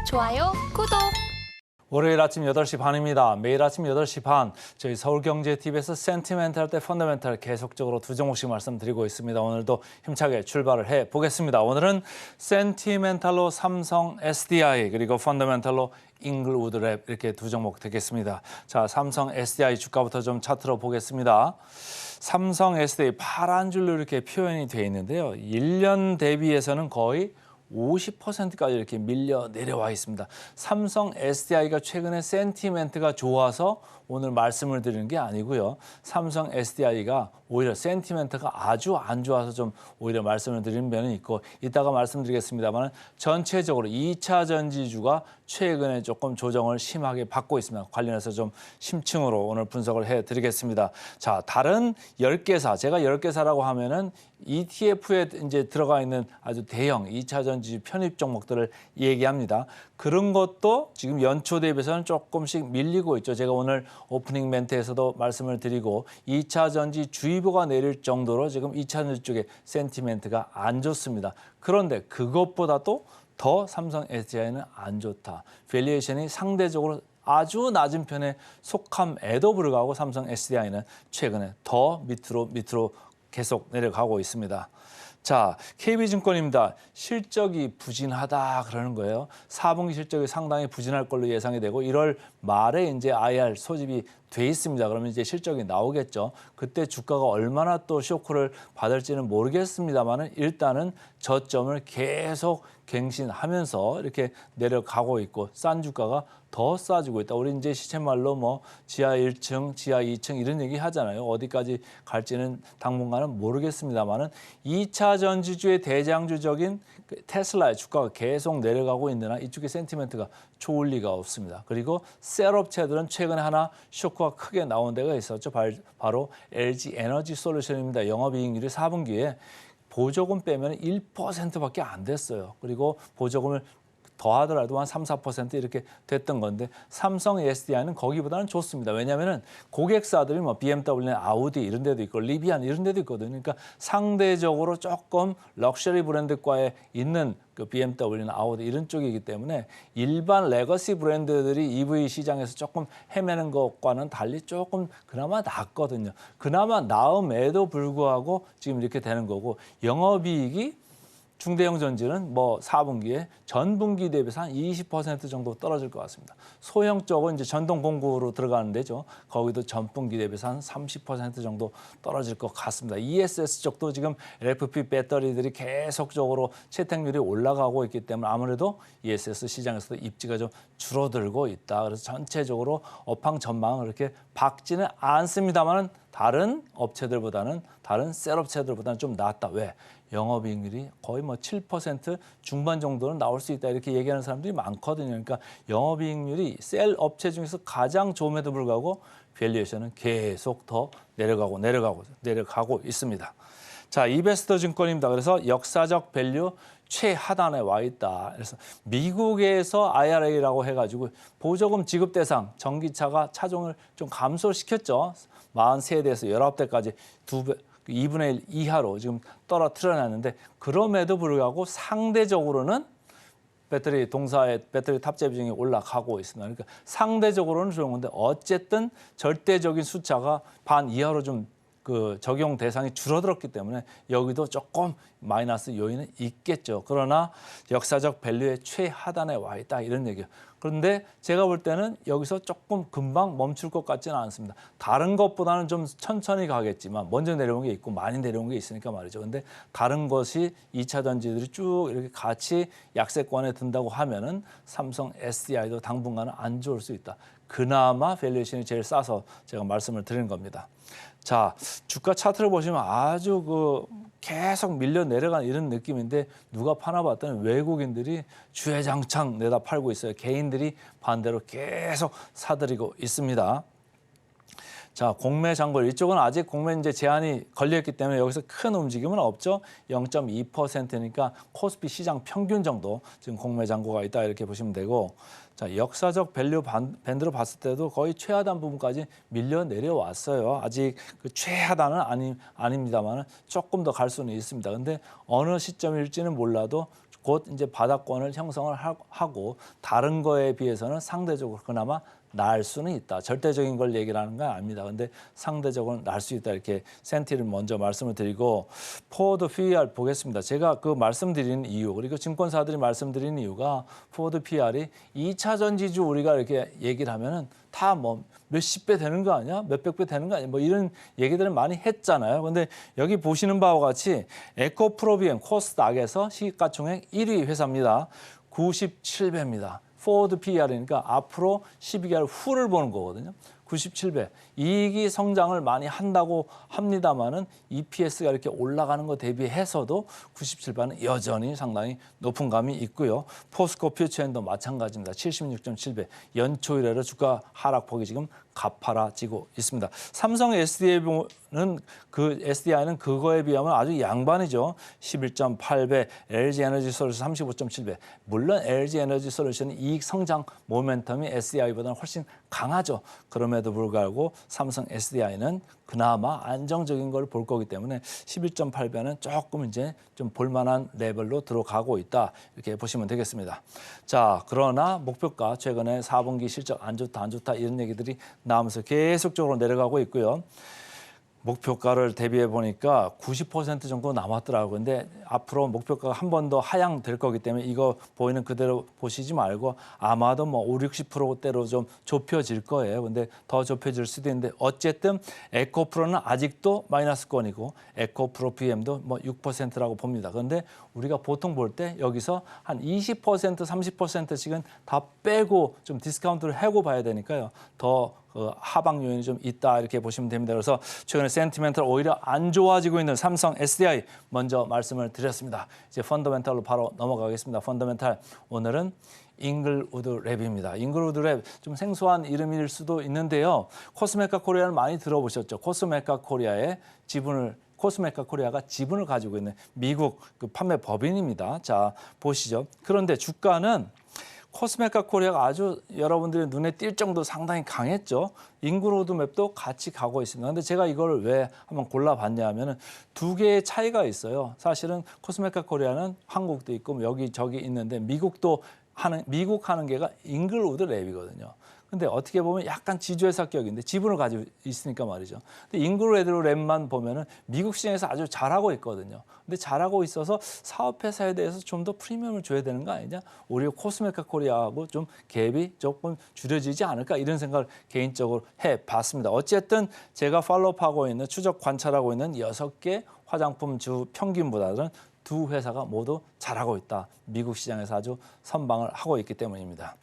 좋아요, 구독. 월요일 아침 8시 반입니다. 매일 아침 8시 반 저희 서울경제TV에서 센티멘탈 대 펀더멘탈 계속적으로 두 종목씩 말씀드리고 있습니다. 오늘도 힘차게 출발을 해보겠습니다. 오늘은 센티멘탈로 삼성 SDI 그리고 펀더멘탈로 잉글우드랩 이렇게 두 종목 되겠습니다. 자, 삼성 SDI 주가부터 좀 차트로 보겠습니다. 삼성 SDI 파란 줄로 이렇게 표현이 되어 있는데요. 1년 대비해서는 거의 50%까지 이렇게 밀려 내려와 있습니다. 삼성 SDI가 최근에 센티멘트가 좋아서 오늘 말씀을 드리는 게 아니고요. 삼성 SDI가 오히려 센티멘트가 아주 안 좋아서 좀 오히려 말씀을 드리는 면이 있고 이따가 말씀드리겠습니다만 전체적으로 2차 전지주가 최근에 조금 조정을 심하게 받고 있습니다. 관련해서 좀 심층으로 오늘 분석을 해드리겠습니다. 자, 다른 10개사, 제가 10개사라고 하면은 ETF에 이제 들어가 있는 아주 대형 2차 전지 편입 종목들을 얘기합니다. 그런 것도 지금 연초 대비해서는 조금씩 밀리고 있죠. 제가 오늘 오프닝 멘트에서도 말씀을 드리고 2차 전지 주의보가 내릴 정도로 지금 2차 전지 쪽에 센티멘트가 안 좋습니다. 그런데 그것보다도 더 삼성 SDI는 안 좋다. 밸류에이션이 상대적으로 아주 낮은 편에 속함에도 불구하고 삼성 SDI는 최근에 더 밑으로 계속 내려가고 있습니다. 자, KB증권입니다. 실적이 부진하다 그러는 거예요. 4분기 실적이 상당히 부진할 걸로 예상이 되고 1월 말에 이제 IR 소집이 돼 있습니다. 그러면 이제 실적이 나오겠죠. 그때 주가가 얼마나 또 쇼크를 받을지는 모르겠습니다만은 일단은 저점을 계속 갱신하면서 이렇게 내려가고 있고 싼 주가가 더 싸지고 있다. 우리 이제 시쳇말로 뭐 지하 1층, 지하 2층 이런 얘기 하잖아요. 어디까지 갈지는 당분간은 모르겠습니다만은 2차 전지주의 대장주적인 테슬라의 주가가 계속 내려가고 있는 한 이쪽의 센티멘트가 좋을 리가 없습니다. 그리고 셀업체들은 최근에 하나 쇼크가 크게 나온 데가 있었죠. 바로 LG 에너지 솔루션입니다. 영업이익률이 4분기에 보조금 빼면 1%밖에 안 됐어요. 그리고 보조금을 더하더라도 한 3, 4% 이렇게 됐던 건데 삼성 SDI는 거기보다는 좋습니다. 왜냐하면 고객사들이 뭐 BMW나 아우디 이런 데도 있고 리비안 이런 데도 있거든요. 그러니까 상대적으로 조금 럭셔리 브랜드과에 있는 그 BMW나 아우디 이런 쪽이기 때문에 일반 레거시 브랜드들이 EV 시장에서 조금 헤매는 것과는 달리 조금 그나마 낫거든요. 그나마 나음에도 불구하고 지금 이렇게 되는 거고 영업이익이 중대형 전지는 뭐 4분기에 전분기 대비해서 한 20% 정도 떨어질 것 같습니다. 소형 쪽은 이제 전동 공구로 들어가는 데죠. 거기도 전분기 대비해서 한 30% 정도 떨어질 것 같습니다. ESS 쪽도 지금 LFP 배터리들이 계속적으로 채택률이 올라가고 있기 때문에 아무래도 ESS 시장에서도 입지가 좀 줄어들고 있다. 그래서 전체적으로 업황 전망은 그렇게 밝지는 않습니다만 다른 업체들보다는 다른 셀업체들보다는 좀 낫다. 왜? 영업이익률이 거의 뭐 7% 중반 정도는 나올 수 있다 이렇게 얘기하는 사람들이 많거든요. 그러니까 영업이익률이 셀 업체 중에서 가장 좋음에도 불구하고 밸류에이션은 계속 더 내려가고 있습니다. 자, 이베스터 증권입니다. 그래서 역사적 밸류 최하단에 와 있다. 그래서 미국에서 IRA라고 해가지고 보조금 지급 대상 전기차가 차종을 좀 감소시켰죠. 43대에서 19대까지 2분의 1 이하로 지금 떨어뜨려놨는데 그럼에도 불구하고 상대적으로는 동사의 배터리 탑재 비중이 올라가고 있습니다. 그러니까 상대적으로는 좋은 건데 어쨌든 절대적인 숫자가 반 이하로 좀 적용 대상이 줄어들었기 때문에 여기도 조금 마이너스 요인은 있겠죠. 그러나 역사적 밸류의 최하단에 와 있다 이런 얘기예요. 그런데 제가 볼 때는 여기서 조금 금방 멈출 것 같지는 않습니다. 다른 것보다는 좀 천천히 가겠지만 먼저 내려온 게 있고 많이 내려온 게 있으니까 말이죠. 근데 다른 것이 2차 전지들이 쭉 이렇게 같이 약세권에 든다고 하면은 삼성 SDI도 당분간은 안 좋을 수 있다. 그나마 밸류에이션이 제일 싸서 제가 말씀을 드리는 겁니다. 자, 주가 차트를 보시면 아주 계속 밀려 내려가는 이런 느낌인데 누가 파나 봤더니 외국인들이 주해장창 내다 팔고 있어요. 개인들이 반대로 계속 사들이고 있습니다. 자, 공매 잔고율 이쪽은 아직 공매 이제 제한이 걸려있기 때문에 여기서 큰 움직임은 없죠. 0.2%니까 코스피 시장 평균 정도 지금 공매 잔고가 있다 이렇게 보시면 되고 자, 역사적 밸류 밴드로 봤을 때도 거의 최하단 부분까지 밀려 내려왔어요. 아직 그 최하단은 아닙니다만 조금 더 갈 수는 있습니다. 근데 어느 시점일지는 몰라도 곧 이제 바닥권을 형성을 하고 다른 거에 비해서는 상대적으로 그나마 날 수는 있다. 절대적인 걸 얘기를 하는 건 아닙니다. 근데 상대적으로 날 수 있다. 이렇게 센티를 먼저 말씀을 드리고 포워드 PER 보겠습니다. 제가 그 말씀드리는 이유 그리고 증권사들이 말씀드리는 이유가 포워드 PER이 2차 전지주 우리가 이렇게 얘기를 하면은 다 뭐 몇십 배 되는 거 아니야? 몇백 배 되는 거 아니야? 뭐 이런 얘기들을 많이 했잖아요. 근데 여기 보시는 바와 같이 에코프로비엠 코스닥에서 시가총액 1위 회사입니다. 97배입니다. 포워드 PER이니까 앞으로 12개월 후를 보는 거거든요. 97배. 이익이 성장을 많이 한다고 합니다마는 EPS가 이렇게 올라가는 거 대비해서도 97배는 여전히 상당히 높은 감이 있고요. 포스코 퓨처엔도 마찬가지입니다. 76.7배. 연초 이래로 주가 하락폭이 지금 가파라지고 있습니다. 삼성 SDI는 그거에 비하면 아주 양반이죠. 11.8배, LG 에너지 솔루션 35.7배. 물론 LG 에너지 솔루션은 이익 성장 모멘텀이 SDI보다는 훨씬 강하죠. 그럼에도 불구하고 삼성 SDI는 그나마 안정적인 걸 볼 거기 때문에 11.8배는 조금 이제 좀 볼만한 레벨로 들어가고 있다. 이렇게 보시면 되겠습니다. 자, 그러나 목표가 최근에 4분기 실적 안 좋다 이런 얘기들이 나오면서 계속적으로 내려가고 있고요. 목표가를 대비해 보니까 90% 정도 남았더라고요. 근데 앞으로 목표가가 한 번 더 하향될 거기 때문에 이거 보이는 그대로 보시지 말고 아마도 뭐 5, 60%대로 좀 좁혀질 거예요. 근데 더 좁혀질 수도 있는데 어쨌든 에코프로는 아직도 마이너스권이고 에코프로 PM도 뭐 6%라고 봅니다. 그런데 우리가 보통 볼 때 여기서 한 20%, 30%씩은 다 빼고 좀 디스카운트를 하고 봐야 되니까요. 더 하방 요인이 좀 있다 이렇게 보시면 됩니다. 그래서 최근에 센티멘탈 오히려 안 좋아지고 있는 삼성 SDI 먼저 말씀을 드렸습니다. 이제 펀더멘탈로 바로 넘어가겠습니다. 펀더멘탈 오늘은 잉글우드 랩입니다. 잉글우드 랩 좀 생소한 이름일 수도 있는데요. 코스메카 코리아를 많이 들어보셨죠? 코스메카 코리아가 지분을 가지고 있는 미국 그 판매 법인입니다. 자, 보시죠. 그런데 주가는 코스메카 코리아가 아주 여러분들의 눈에 띌 정도 상당히 강했죠. 잉글우드 맵도 같이 가고 있습니다. 그런데 제가 이걸 왜 한번 골라봤냐 하면은 두 개의 차이가 있어요. 사실은 코스메카 코리아는 한국도 있고 여기저기 있는데 미국 하는 게가 잉글우드 랩이거든요. 근데 어떻게 보면 약간 지주회사 격인데 지분을 가지고 있으니까 말이죠. 근데 잉글우드 랩만 보면은 미국 시장에서 아주 잘하고 있거든요. 근데 잘하고 있어서 사업회사에 대해서 좀 더 프리미엄을 줘야 되는 거 아니냐? 오히려 코스메카 코리아하고 좀 갭이 조금 줄여지지 않을까 이런 생각을 개인적으로 해봤습니다. 어쨌든 제가 팔로우하고 있는 추적 관찰하고 있는 6개 화장품 주 평균보다는 두 회사가 모두 잘하고 있다. 미국 시장에서 아주 선방을 하고 있기 때문입니다.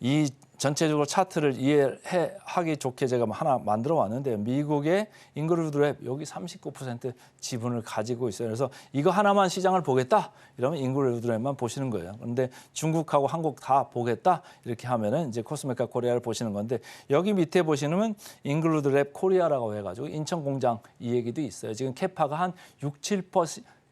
이 전체적으로 차트를 이해하기 좋게 제가 하나 만들어 왔는데요. 미국의 잉글우드 랩 여기 39% 지분을 가지고 있어요. 그래서 이거 하나만 시장을 보겠다 이러면 잉글우드 랩만 보시는 거예요. 그런데 중국하고 한국 다 보겠다 이렇게 하면은 이제 코스메카 코리아를 보시는 건데 여기 밑에 보시면 잉글우드 랩 코리아라고 해가지고 인천 공장 이 얘기도 있어요. 지금 캐파가 한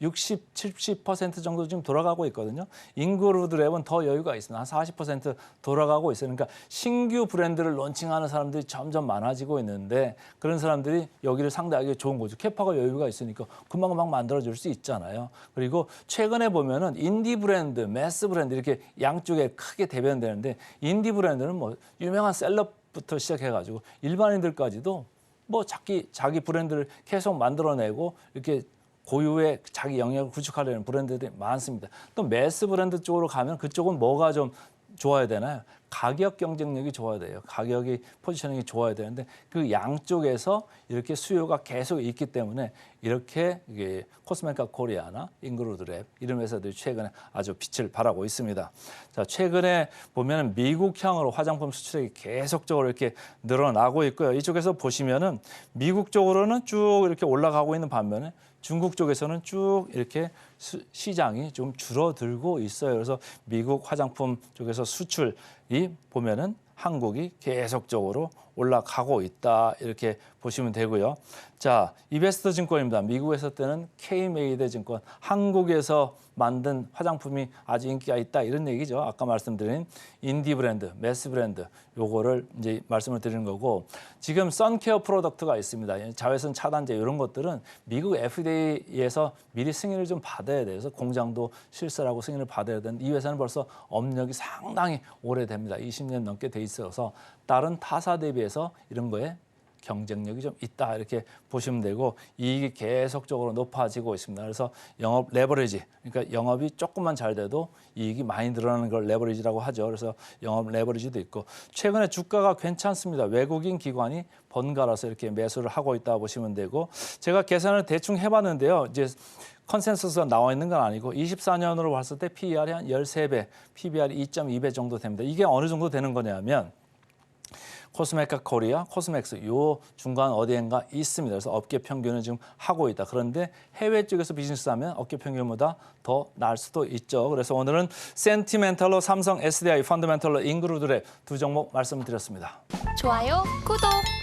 60, 70% 정도 지금 돌아가고 있거든요. 잉글우드 랩은 더 여유가 있습니다. 한 40% 돌아가고 있어요. 그러니까 신규 브랜드를 론칭하는 사람들이 점점 많아지고 있는데 그런 사람들이 여기를 상대하기 좋은 거죠. 캐파가 여유가 있으니까 금방 만들어줄 수 있잖아요. 그리고 최근에 보면은 인디 브랜드, 매스 브랜드 이렇게 양쪽에 크게 대변되는데 인디 브랜드는 뭐 유명한 셀럽부터 시작해가지고 일반인들까지도 뭐 자기 브랜드를 계속 만들어내고 이렇게 고유의 자기 영역을 구축하려는 브랜드들이 많습니다. 또 매스 브랜드 쪽으로 가면 그쪽은 뭐가 좀 좋아야 되나요? 가격 경쟁력이 좋아야 돼요. 가격이 포지셔닝이 좋아야 되는데 그 양쪽에서 이렇게 수요가 계속 있기 때문에 이렇게 코스메카 코리아나 잉글우드 랩 이런 회사들이 최근에 아주 빛을 발하고 있습니다. 자, 최근에 보면은 미국향으로 화장품 수출액이 계속적으로 이렇게 늘어나고 있고요. 이쪽에서 보시면은 미국 쪽으로는 쭉 이렇게 올라가고 있는 반면에 중국 쪽에서는 쭉 이렇게 시장이 좀 줄어들고 있어요. 그래서 미국 화장품 쪽에서 수출이 보면은 한국이 계속적으로 올라가고 있다 이렇게 보시면 되고요. 자, 이베스트 증권입니다. 미국에서 뜨는 K-메이드 증권, 한국에서 만든 화장품이 아주 인기가 있다 이런 얘기죠. 아까 말씀드린 인디 브랜드, 매스 브랜드 요거를 이제 말씀을 드리는 거고, 지금 선케어 프로덕트가 있습니다. 자외선 차단제 이런 것들은 미국 FDA에서 미리 승인을 좀 받아야 돼서 공장도 실사하고 승인을 받아야 되는데 이 회사는 벌써 업력이 상당히 오래됩니다. 20년 넘게 돼 있어서 다른 타사 대비해서 이런 거에 경쟁력이 좀 있다 이렇게 보시면 되고, 이익이 계속적으로 높아지고 있습니다. 그래서 영업 레버리지, 그러니까 영업이 조금만 잘 돼도 이익이 많이 늘어나는 걸 레버리지라고 하죠. 그래서 영업 레버리지도 있고, 최근에 주가가 괜찮습니다. 외국인 기관이 번갈아서 이렇게 매수를 하고 있다 보시면 되고, 제가 계산을 대충 해봤는데요. 이제 컨센서스가 나와 있는 건 아니고 24년으로 봤을 때 PER이 한 13배, PBR이 2.2배 정도 됩니다. 이게 어느 정도 되는 거냐면 코스메카 코리아, 코스맥스 요 중간 어디엔가 있습니다. 그래서 업계 평균은 지금 하고 있다. 그런데 해외 쪽에서 비즈니스하면 업계 평균보다 더 나을 수도 있죠. 그래서 오늘은 센티멘털로 삼성, SDI, 펀더멘털로 인그루드랩 두 종목 말씀드렸습니다. 좋아요, 구독.